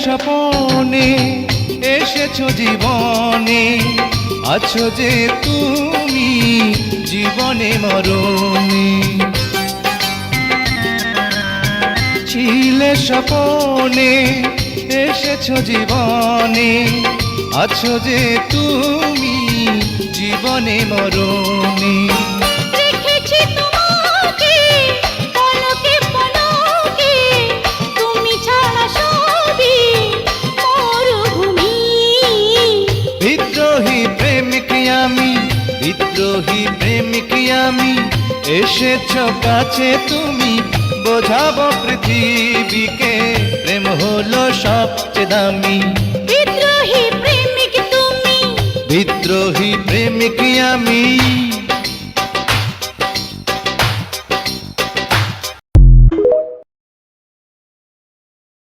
স্বপনে এসেছো জীবনে, আছো যে তুমি জীবনে মরণে। ছিলে স্বপনে এসেছো জীবনে, আছো যে তুমি জীবনে মরণে। রেখেছি তোমাকে পলকে পলকে, তুমি ছাড়া সবই মরুভূমি। বিদ্রোহী প্রেমিক আমি, বিদ্রোহী প্রেমিক আমি, এসেছো কাছে তুমি বোঝাবো পৃথিবীকে প্রেম হলো সবচেয়ে দামি। বিদ্রোহী প্রেমিক তুমি, বিদ্রোহী প্রেমিক আমি।